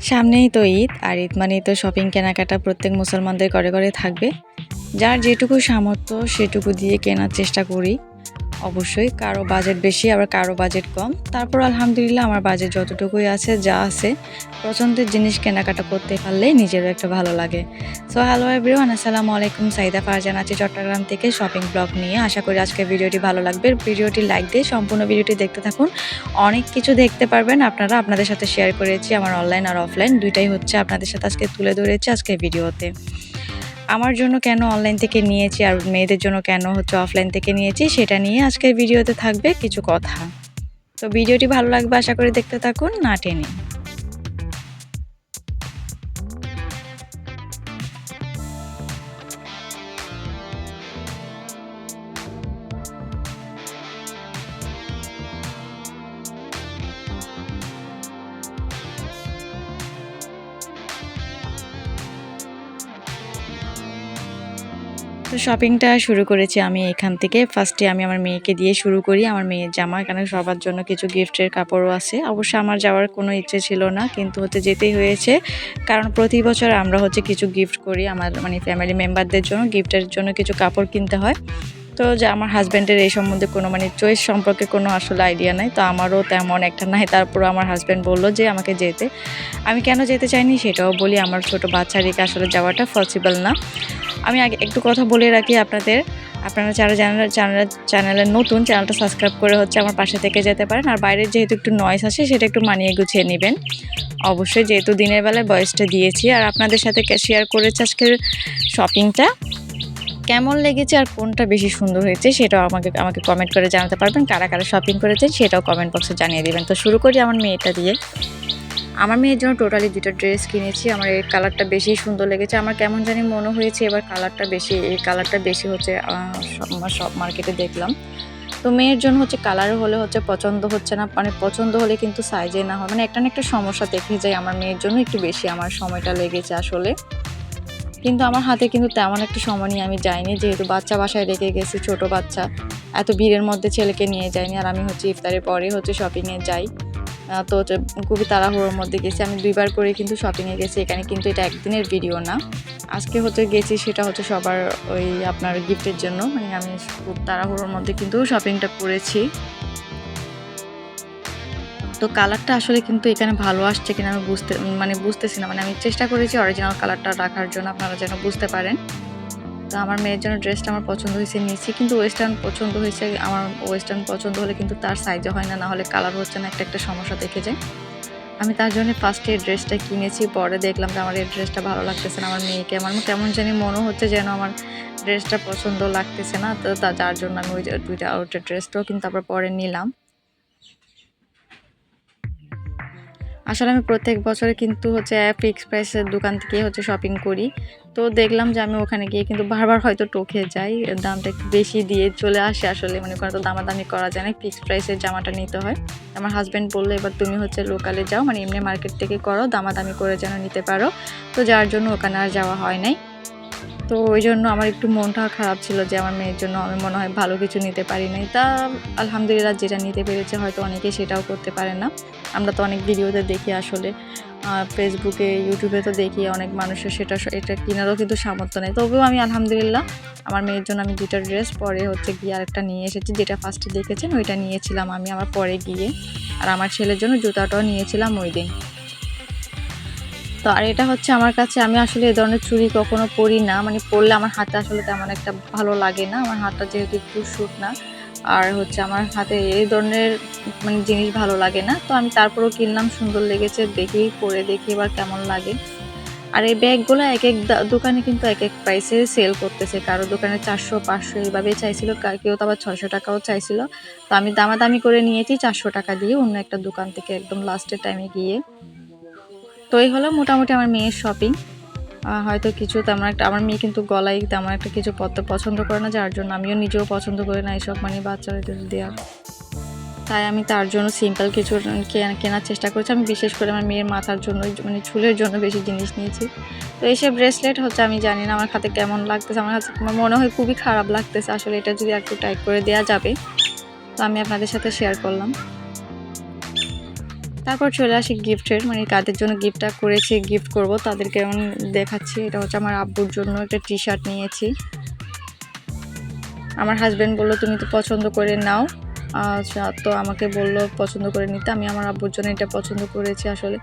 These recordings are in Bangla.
সামনেই তো ঈদ, আর ঈদ মানেই তো শপিং কেনাকাটা প্রত্যেক মুসলমানদের ঘরে ঘরে থাকবে। যার যেটুকু সামর্থ্য সেটুকু দিয়ে কেনার চেষ্টা করি। অবশ্যই কারো বাজেট বেশি আবার কারো বাজেট কম, তারপর আলহামদুলিল্লাহ আমার বাজেট যতটুকুই আছে, যা আছে পছন্দের জিনিস কেনাকাটা করতে পারলেই নিজেরও একটা ভালো লাগে। সো হ্যালো এভরিওয়ান, আসসালামু আলাইকুম। সাইদা ফারজান আছি চট্টগ্রাম থেকে শপিং ব্লগ নিয়ে। আশা করি আজকের ভিডিওটি ভালো লাগবে। ভিডিওটি লাইক দিয়ে সম্পূর্ণ ভিডিওটি দেখতে থাকুন। অনেক কিছু দেখতে পারবেন আপনারা। আপনাদের সাথে শেয়ার করেছি আমার অনলাইন আর অফলাইন দুইটাই হচ্ছে আপনাদের সাথে আজকে তুলে ধরেছি আজকের ভিডিওতে। আমার জন্য কেন অনলাইন থেকে নিয়েছি আর মেয়েদের জন্য কেন হচ্ছে অফলাইন থেকে নিয়েছি সেটা নিয়ে আজকের ভিডিওতে থাকবে কিছু কথা। তো ভিডিওটি ভালো লাগবে, আশা করি দেখতে থাকুন না টেনে। তো শপিংটা শুরু করেছি আমি এখান থেকে। ফার্স্টে আমি আমার মেয়েকে দিয়ে শুরু করি। আমার মেয়ের জামা, কারণ সবার জন্য কিছু গিফটের কাপড়ও আছে। অবশ্য আমার যাওয়ার কোনো ইচ্ছে ছিল না, কিন্তু হচ্ছে যেতেই হয়েছে, কারণ প্রতি বছর আমরা হচ্ছে কিছু গিফট করি আমার ফ্যামিলি মেম্বারদের জন্য। গিফটের জন্য কিছু কাপড় কিনতে হয়। তো যে আমার হাজব্যান্ডের এই সম্বন্ধে কোনো চয়েস সম্পর্কে কোনো আসলে আইডিয়া নাই, তো আমারও তেমন একটা নাই। তারপরও আমার হাজব্যান্ড বললো যে আমাকে যেতে। আমি কেন যেতে চাইনি সেটাও বলি। আমার ছোট বাচ্চা রেখে আসলে যাওয়াটা পসিবল না। আমি আগে একটু কথা বলে রাখি আপনাদের, আপনারা যারা চ্যানেলে নতুন, চ্যানেলটা সাবস্ক্রাইব করে হচ্ছে আমার পাশে থেকে যেতে পারেন। আর বাইরের যেহেতু একটু নয়েজ আসে সেটা একটু মানিয়ে গুছিয়ে নেবেন অবশ্যই, যেহেতু দিনের বেলায় ভয়েসটা দিয়েছি। আর আপনাদের সাথে শেয়ার করেছি আজকের শপিংটা কেমন লেগেছে আর কোনটা বেশি সুন্দর হয়েছে সেটাও আমাকে কমেন্ট করে জানাতে পারবেন। কারা কারা শপিং করেছেন সেটাও কমেন্ট বক্সে জানিয়ে দেবেন। তো শুরু করি আমার মেয়েটা দিয়ে। আমার মেয়ের জন্য টোটালি দুটো ড্রেস কিনেছি। আমার এই কালারটা বেশি সুন্দর লেগেছে। আমার কেমন জানি মনে হয়েছে এবার এই কালারটা বেশি হচ্ছে সব মার্কেটে দেখলাম। তো মেয়ের জন্য হচ্ছে কালার হলে হচ্ছে পছন্দ হচ্ছে না, পছন্দ হলে কিন্তু সাইজে না হয়, একটা না একটা সমস্যা দেখে যায়। আমার মেয়ের জন্য একটু বেশি আমার সময়টা লেগেছে আসলে, কিন্তু আমার হাতে কিন্তু তেমন একটা সময় নিয়ে আমি যাইনি, যেহেতু বাচ্চা বাসায় রেখে গেছি, ছোট বাচ্চা, এত ভিড়ের মধ্যে ছেলেকে নিয়ে যাইনি। আর আমি হচ্ছে ইফতারের পরে হচ্ছে শপিংয়ে যাই। তো খুবই তাড়াহুড়োর মধ্যে গেছি। আমি 2 বার করে কিন্তু শপিংয়ে গেছি। এখানে কিন্তু এটা একদিনের ভিডিও না, আজকে হচ্ছে গেছি, সেটা হচ্ছে সবার ওই আপনার গিফটের জন্য। আমি খুব তাড়াহুড়োর মধ্যে কিন্তু শপিংটা করেছি। তো কালারটা আসলে কিন্তু এখানে ভালো আসছে কিনা আমি বুঝতেছি না। আমি চেষ্টা করেছি অরিজিনাল কালারটা রাখার জন্য, আপনারা যেন বুঝতে পারেন। তো আমার মেয়ের জন্য ড্রেসটা আমার পছন্দ হয়েছে নিয়েছি, কিন্তু ওয়েস্টার্ন পছন্দ হয়েছে আমার। ওয়েস্টার্ন পছন্দ হলে কিন্তু তার সাইজে হয় না, না হলে কালার হচ্ছে না, একটা সমস্যা দেখে যায়। আমি তার জন্য ফার্স্টে এই ড্রেসটা কিনেছি, পরে দেখলাম যে আমার এই ড্রেসটা ভালো লাগতেছে না। আমার মেয়েকে আমার কেমন জানি মনে হচ্ছে যেন আমার ড্রেসটা পছন্দ লাগতেছে না। তো যার জন্য আমি ওই দুইটা আউটের ড্রেসটাও কিন্তু তারপর পরে নিলাম। আসলে আমি প্রত্যেক বছরে কিন্তু হচ্ছে ফিক্স প্রাইসের দোকান থেকে হচ্ছে শপিং করি। তো দেখলাম যে আমি ওখানে গিয়ে কিন্তু বারবার হয়তো টকে যাই, দামটা একটু বেশি দিয়ে চলে আসে। আসলে কোনো তো দামাদামি করা যায় না, ফিক্স প্রাইসের জামাটা নিতে হয়। আমার হাজব্যান্ড বললো এবার তুমি হচ্ছে লোকালে যাও, এমনি মার্কেট থেকে করো, দামাদামি করে যেন নিতে পারো। তো যার জন্য ওখানে আর যাওয়া হয় নাই। তো ওই জন্য আমার একটু মনটা খারাপ ছিল যে আমার মেয়ের জন্য আমি মনে হয় ভালো কিছু নিতে পারি নাই। তা আলহামদুলিল্লাহ যেটা নিতে পেরেছে, হয়তো অনেকে সেটাও করতে পারে না। আমরা তো অনেক ভিডিওতে দেখি আসলে, ফেসবুকে ইউটিউবে তো দেখি অনেক মানুষের এটা কেনারও কিন্তু সামর্থ্য নেই। তবুও আমি আলহামদুলিল্লাহ আমার মেয়ের জন্য আমি 2টা ড্রেস, পরে হচ্ছে গিয়ে আরেকটা নিয়ে এসেছি, যেটা ফার্স্টে দেখেছেন ওইটা নিয়েছিলাম আমি আমার পরে গিয়ে। আর আমার ছেলের জন্য জুতাটাও নিয়েছিলাম ওই দিন। তো আর এটা হচ্ছে আমার কাছে, আমি আসলে এই ধরনের চুড়ি কখনো পরি না, পরলে আমার হাতে আসলে তেমন একটা ভালো লাগে না। আমার হাতটা যেহেতু একটু শুট না, আর হচ্ছে আমার হাতে এই ধরনের জিনিস ভালো লাগে না। তো আমি তারপরেও কিনলাম, সুন্দর লেগেছে, দেখি পরে দেখি এবার কেমন লাগে। আর এই ব্যাগগুলো এক এক দোকানে কিন্তু এক এক প্রাইসে সেল করতেছে। কারো দোকানে 400-500 এইভাবে চাইছিল, কেউ তো আবার 600 টাকাও চাইছিল। তো আমি দামাদামি করে নিয়েছি 400 টাকা দিয়ে অন্য একটা দোকান থেকে, একদম লাস্টের টাইমে গিয়ে। তো এই হলো মোটামুটি আমার মেয়ের শপিং। হয়তো কিছু তেমন একটা, আমার মেয়ে কিন্তু গলায় তেমন একটা কিছু পরতে পছন্দ করে না, যার জন্য আমিও নিজেও পছন্দ করি না এইসব বাচ্চাদের দেওয়া। তাই আমি তার জন্য সিম্পল কিছু কেনার চেষ্টা করেছি। আমি বিশেষ করে আমার মেয়ের মাথার জন্য চুলের জন্য বেশি জিনিস নিয়েছি। তো এইসব ব্রেসলেট হচ্ছে, আমি জানি না আমার হাতে কেমন লাগতেছে, আমার কাছে মনে হয় খুবই খারাপ লাগতেছে আসলে। এটা যদি একটু টাইট করে দেওয়া যাবে, তো আমি আপনাদের সাথে শেয়ার করলাম। তারপর চলে আসি গিফটের, মানে কাদের জন্য গিফটটা করেছি, গিফট করব তাদেরকে আমি দেখাচ্ছি। এটা হচ্ছে আমার আব্বুর জন্য একটা টি শার্ট নিয়েছি। আমার হাজব্যান্ড বললো তুমি তো পছন্দ করে নাও, আচ্ছা তো আমাকে বললো পছন্দ করে নিতে। আমি আমার আব্বুর জন্য এটা পছন্দ করেছি। আসলে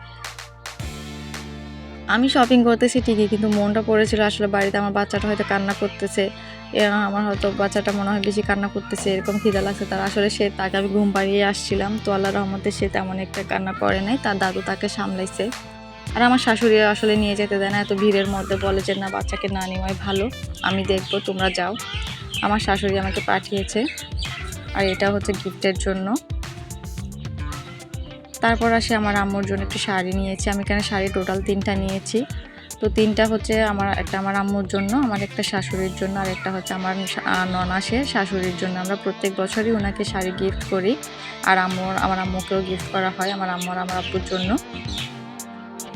আমি শপিং করতেছি ঠিকই, কিন্তু মনটা পড়েছিল আসলে বাড়িতে আমার বাচ্চাটা হয়তো কান্না করতেছে, আমার হয়তো বাচ্চাটা মনে হয় বেশি কান্না করতেছে, এরকম খিদা লাগছে তার। আসলে তাকে আমি ঘুম পাড়িয়ে আসছিলাম, তো আল্লাহর রহমতে সে তেমন একটা কান্না করে নাই, তার দাদু তাকে সামলাইছে। আর আমার শাশুড়ি আসলে নিয়ে যেতে দেয় না, এত ভিড়ের মধ্যে বলে যে না বাচ্চাকে না নেওয়াই ভালো, আমি দেখবো তোমরা যাও। আমার শাশুড়ি আমাকে পাঠিয়েছে। আর এটা হচ্ছে গিফটের জন্য। তারপর আসে আমার আম্মুর জন্য একটু শাড়ি নিয়েছি। আমি এখানে শাড়ি টোটাল 3টা নিয়েছি। তো 3টা হচ্ছে একটা আমার আম্মুর জন্য, আমার একটা শাশুড়ির জন্য, আর একটা হচ্ছে আমার ননাসের শাশুড়ির জন্য। আমরা প্রত্যেক বছরই ওনাকে শাড়ি গিফট করি, আর আমার আম্মুকেও গিফট করা হয়, আমার আম্মু আর আমার আব্বুর জন্য।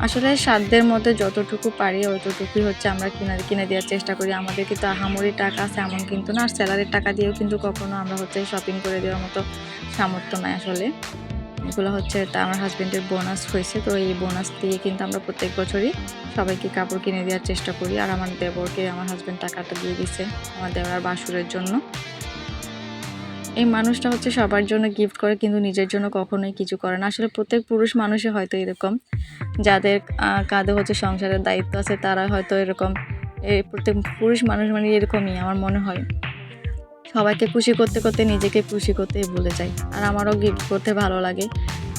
আসলে সাধ্যের মধ্যে যতটুকু পারি অতটুকুই হচ্ছে আমরা কিনে দেওয়ার চেষ্টা করি। আমাদের কিন্তু আহামরি টাকা আছে এমন কিন্তু না, আর স্যালারির টাকা দিয়েও কিন্তু কখনো আমরা হচ্ছে শপিং করে দেওয়ার মতো সামর্থ্য নাই আসলে। এগুলো হচ্ছে আমার হাজব্যান্ডের বোনাস হয়েছে, তো এই বোনাস দিয়ে কিন্তু আমরা প্রত্যেক বছরই সবাইকে কাপড় কিনে দেওয়ার চেষ্টা করি। আর আমার দেবরকে আমার হাজব্যান্ড টাকাটা দিয়ে দিছে আমার দেওয়ার আর বাসুরের জন্য। এই মানুষটা হচ্ছে সবার জন্য গিফট করে, কিন্তু নিজের জন্য কখনোই কিছু করে না। আসলে প্রত্যেক পুরুষ মানুষই হয়তো এরকম, যাদের কাঁধে হচ্ছে সংসারের দায়িত্ব আছে, তারা হয়তো এরকম। প্রত্যেক পুরুষ মানুষ মানে এরকমই আমার মনে হয়, সবাইকে খুশি করতে করতে নিজেকে খুশি করতেই ভুলে যাই। আর আমারও গিফট করতে ভালো লাগে,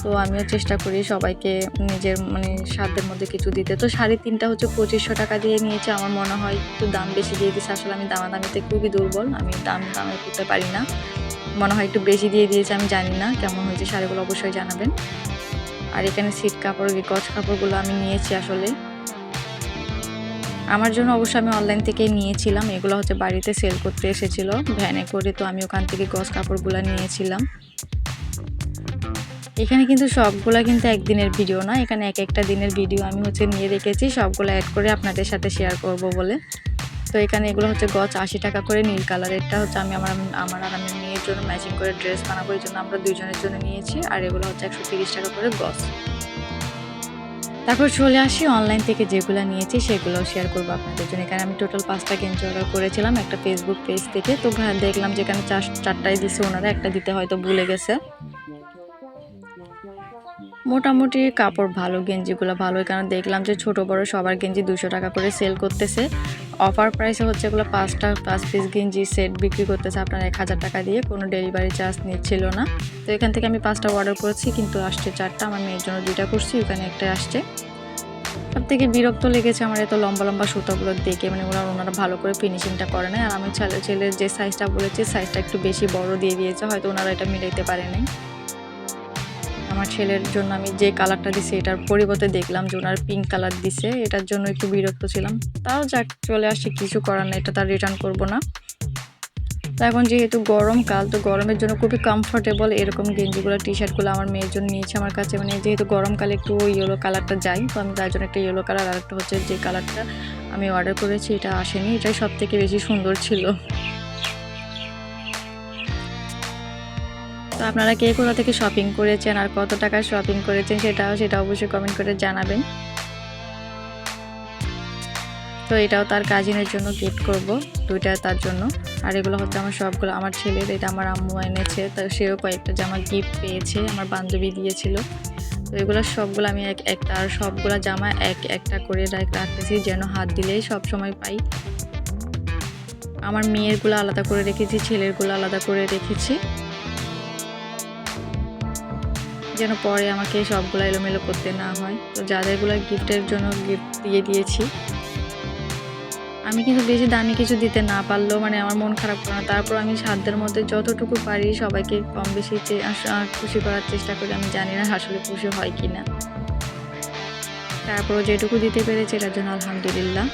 তো আমিও চেষ্টা করি সবাইকে নিজের মানে সাধ্যের মধ্যে কিছু দিতে। তো শাড়ি 3টা হচ্ছে 2500 টাকা দিয়ে নিয়েছে। আমার মনে হয় একটু দাম বেশি দিয়ে দিয়েছে, আসলে আমি দামাদামিতে খুবই দুর্বল, আমি দামে করতে পারি না, মনে হয় একটু বেশি দিয়ে দিয়েছে। আমি জানি না কেমন হয়েছে শাড়িগুলো, অবশ্যই জানাবেন। আর এখানে সিট কাপড় গজ কাপড়গুলো আমি নিয়েছি আসলে আমার জন্য, অবশ্য আমি অনলাইন থেকেই নিয়েছিলাম। এগুলো হচ্ছে বাড়িতে সেল করতে এসেছিল ভ্যানে করে, তো আমি ওখান থেকে গজ কাপড়গুলো নিয়েছিলাম। এখানে কিন্তু সবগুলা কিন্তু একদিনের ভিডিও না, এখানে এক একটা দিনের ভিডিও আমি হচ্ছে নিয়ে রেখেছি, সবগুলো অ্যাড করে আপনাদের সাথে শেয়ার করব বলে। তো এখানে এগুলো হচ্ছে গজ 80 টাকা করে, নীল কালারেরটা হচ্ছে আমি আমার আর আমার মেয়ের জন্য ম্যাচিং করে ড্রেস বানাবো, এই জন্য আমরা দুইজনের জন্য নিয়েছি। আর এগুলো হচ্ছে 130 টাকা করে গজ। তারপর চলে আসি অনলাইন থেকে যেগুলো নিয়েছি সেগুলো শেয়ার করবো আপনাদের জন্য। এখানে আমি টোটাল 5টা গেঞ্জি অর্ডার করেছিলাম একটা ফেসবুক পেজ থেকে। তো দেখলাম যেখানে 4টাই দিছে, ওনারা একটা দিতে হয়তো ভুলে গেছে। মোটামুটি কাপড় ভালো, গেঞ্জিগুলো ভালো, কারণ দেখলাম যে ছোট বড় সবার গেঞ্জি 200 টাকা করে সেল করতেছে। অফার প্রাইসে হচ্ছে এগুলো 5 পিস গেঞ্জি সেট বিক্রি করতেছে আপনার 1000 টাকা দিয়ে, কোনো ডেলিভারি চার্জ নিচ্ছিল না। তো এখান থেকে আমি 5টা অর্ডার করেছি, কিন্তু আসছে 4টা, আমার মেয়ের জন্য 2টা করছি, ওখানে একটা আসছে। সব থেকে বিরক্ত লেগেছে আমার এত লম্বা লম্বা সুতাগুলো দেখে, মানে ওনারা ভালো করে ফিনিশিংটা করে নাই। আর আমি ছেলের যে সাইজটা বলেছি সাইজটা একটু বেশি বড় দিয়ে দিয়েছে, হয়তো ওনারা এটা মিলাইতে পারে নাই। আমার ছেলের জন্য আমি যে কালারটা দিছি এটার পরিবর্তে দেখলাম যে ওনার পিঙ্ক কালার দিছে, এটার জন্য একটু বিরক্ত ছিলাম। তাও যাক, চলে আসছে, কিছু করার না, এটা তার রিটার্ন করব না। তো এখন যেহেতু গরমকাল, তো গরমের জন্য খুবই কমফোর্টেবল এরকম গেঞ্জিগুলো টি শার্টগুলো আমার মেয়ের জন্য নিয়েছে আমার কাছে। মানে যেহেতু গরমকালে একটু ইয়েলো কালারটা যাই, তো আমি তার জন্য একটা ইয়েলো কালার, আর একটা হচ্ছে যে কালারটা আমি অর্ডার করেছি এটা আসেনি, এটাই সব থেকে বেশি সুন্দর ছিল। তো আপনারা কে কোথা থেকে শপিং করেছেন আর কত টাকা শপিং করেছেন সেটা অবশ্যই কমেন্ট করে জানাবেন। তো এটাও তার কাজিনের জন্য গিফট করব, 2টা তার জন্য। আর এগুলো হচ্ছে আমার সবগুলো আমার ছেলের, এটা আমার আম্মু এনেছে, তো সেও কয়েকটা জামা গিফট পেয়েছে, আমার বান্ধবী দিয়েছিল। তো এগুলো সবগুলো আমি একটা আর সবগুলো জামা একটা করে রাখতেছি, যেন হাত দিলেই সব সময় পাই। আমার মেয়েরগুলো আলাদা করে রেখেছি, ছেলেরগুলো আলাদা করে রেখেছি, যেন পরে আমাকে সবগুলো এলোমেলো করতে না হয়। তো যাদেরগুলো গিফটের জন্য গিফট দিয়ে দিয়েছি, আমি কিন্তু বেশি দামি কিছু দিতে না পারলেও মানে আমার মন খারাপ করে না। তারপর আমি সাধ্যের মধ্যে যতটুকু পারি সবাইকে কম বেশি খুশি করার চেষ্টা করি। আমি জানি না আসলে খুশি হয় কি না, তারপরও যেটুকু দিতে পেরেছি এটার জন্য আলহামদুলিল্লাহ।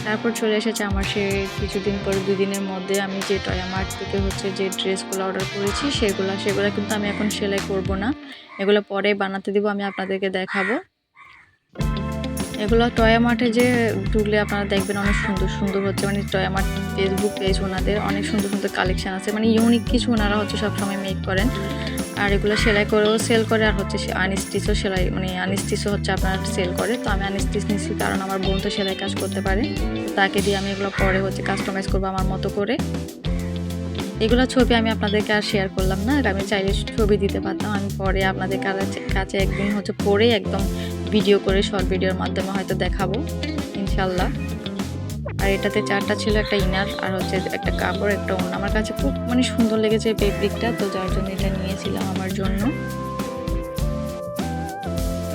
তারপর চলে এসেছে আমার সে কিছুদিন পর, 2 দিনের মধ্যে আমি যে টয়া মার্ট থেকে হচ্ছে যে ড্রেসগুলো অর্ডার করেছি সেগুলো কিন্তু আমি এখন সেলাই করব না, এগুলো পরে বানাতে দিব, আমি আপনাদেরকে দেখাবো। এগুলো টয়া মার্টে যে ঢুকলে আপনারা দেখবেন অনেক সুন্দর সুন্দর হচ্ছে, মানে টয়া মার্ট ফেসবুক পেজ ওনাদের অনেক সুন্দর সুন্দর কালেকশান আছে, মানে ইউনিক কিছু ওনারা হচ্ছে সবসময় মেক করেন। আর এগুলো সেলাই করেও সেল করে, আর হচ্ছে আনস্টিচও সেলাই, মানে আনস্টিচও হচ্ছে আপনার সেল করে। তো আমি আনস্টিচ নিচ্ছি কারণ আমার বোন তো সেলাই কাজ করতে পারে, তাকে দিয়ে আমি এগুলো পরে হচ্ছে কাস্টমাইজ করবো আমার মতো করে। এগুলো ছবি আমি আপনাদেরকে আর শেয়ার করলাম না, আমি চাইলে ছবি দিতে পারতাম। আমি পরে আপনাদের কাছে একদিন হচ্ছে পরে একদম ভিডিও করে শর্ট ভিডিওর মাধ্যমে হয়তো দেখাবো ইনশাল্লাহ। আর এটাতে 4টা ছিল, একটা ইনার আর হচ্ছে একটা কাপড়, একটা ওড়না। আমার কাছে খুব মানে সুন্দর লেগেছে ফেব্রিকটা, তো যার জন্য এটা নিয়েছিলাম আমার জন্য।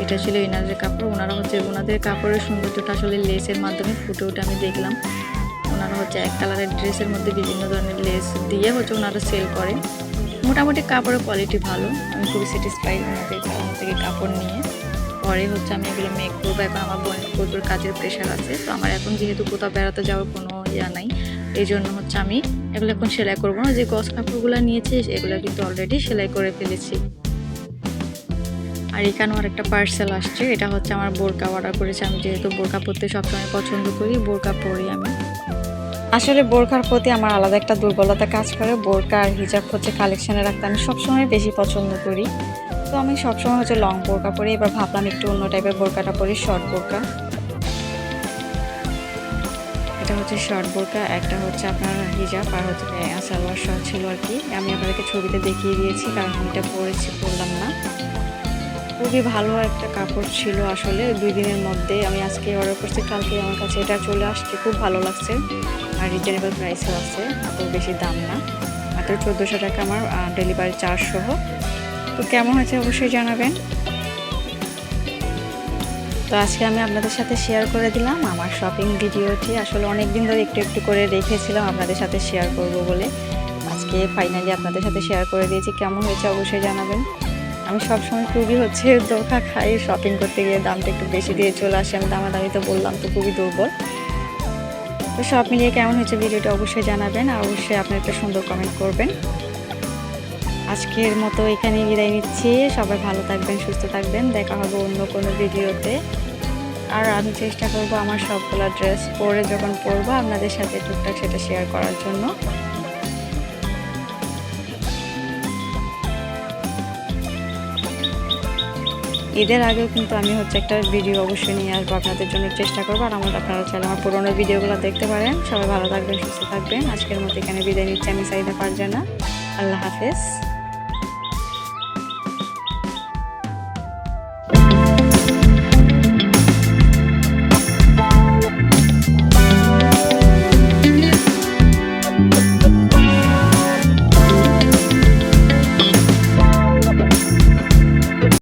এটা ছিল ইনারের কাপড়। ওনারা হচ্ছে ওনাদের কাপড়ের সৌন্দর্যটা আসলে লেসের মাধ্যমে ফুটে ওঠে, আমি দেখলাম। ওনারা হচ্ছে এক কালারের ড্রেসের মধ্যে বিভিন্ন ধরনের লেস দিয়ে হচ্ছে ওনারা সেল করে। মোটামুটি কাপড়ের কোয়ালিটি ভালো, আমি খুবই স্যাটিসফাইড ওনাদের থেকে কাপড় নিয়ে। পরে হচ্ছে আমি এগুলো মেক করবো। এখন আমার বোনের প্রচুর কাজের প্রেশার আছে, তো আমার এখন যেহেতু কোথাও বেড়াতে যাওয়ার কোনো ইয়া নাই, এই জন্য হচ্ছে আমি এগুলো এখন সেলাই করবো না। যে গস কাপড়গুলো নিয়েছি এগুলো কিন্তু অলরেডি সেলাই করে ফেলেছি। আর এখানেও আর একটা পার্সেল আসছে, এটা হচ্ছে আমার বোরকা অর্ডার করেছে। আমি যেহেতু বোরকা পরতে সবসময় পছন্দ করি, বোরকা পরি আমি। আসলে বোরকার প্রতি আমার আলাদা একটা দুর্বলতা কাজ করে। বোরকা আর হিজাব হচ্ছে কালেকশানে রাখতে আমি সবসময় বেশি পছন্দ করি। তো আমি সবসময় হচ্ছে লং বোরকা পরি, এবার ভাবলাম একটু অন্য টাইপের বোরকাটা পরি, শর্ট বোরকা। এটা হচ্ছে শর্ট বোরকা, একটা হচ্ছে আপনার হিজাব, আর হচ্ছে সালোয়ার শর্ট ছিল আর কি। আমি আপনাদেরকে ছবিতে দেখিয়ে দিয়েছি কারণ আমি এটা পরলাম না। খুবই ভালো একটা কাপড় ছিল আসলে। 2 দিনের মধ্যে, আমি আজকে অর্ডার করছি, কালকে আমার কাছে এটা চলে আসছে। খুব ভালো লাগছে, আর রিজনেবল প্রাইসও আছে, এত বেশি দাম না, মাত্র 1400 টাকা আমার ডেলিভারি চার্জ সহ। তো কেমন হয়েছে অবশ্যই জানাবেন। তো আজকে আমি আপনাদের সাথে শেয়ার করে দিলাম আমার শপিং ভিডিওটি। আসলে অনেক দিন ধরে একটু একটু করে রেখেছিলাম আপনাদের সাথে শেয়ার করব বলে, আজকে ফাইনালি আপনাদের সাথে শেয়ার করে দিয়েছি। কেমন হয়েছে অবশ্যই জানাবেন। আমি সবসময় খুবই হচ্ছে ধোঁকা খাই, শপিং করতে গিয়ে দামটা একটু বেশি দিয়ে চলে আসে। আমি দামাদামি তো বললাম তো খুবই দুর্বল। তো সব মিলিয়ে কেমন হয়েছে ভিডিওটা অবশ্যই জানাবেন, আর অবশ্যই আপনি একটা সুন্দর কমেন্ট করবেন। আজকের মতো এখানেই বিদায় নিচ্ছি। সবাই ভালো থাকবেন, সুস্থ থাকবেন, দেখা হবে অন্য কোনো ভিডিওতে। আর আমি চেষ্টা করব আমার সবগুলো ড্রেস পরে যখন পরবো আপনাদের সাথে টুকটাক সেটা শেয়ার করার জন্য। ঈদের আগেও কিন্তু আমি হচ্ছে একটা ভিডিও অবশ্যই নিয়ে আসবো আপনাদের জন্য, চেষ্টা করবো। আর আপনারা চাইলে আমার পুরোনো ভিডিওগুলো দেখতে পারেন। সবাই ভালো থাকবেন, সুস্থ থাকবেন। আজকের মতো এখানে বিদায় নিচ্ছি আমি, সাইদা ফারজানা। আল্লাহ হাফেজ।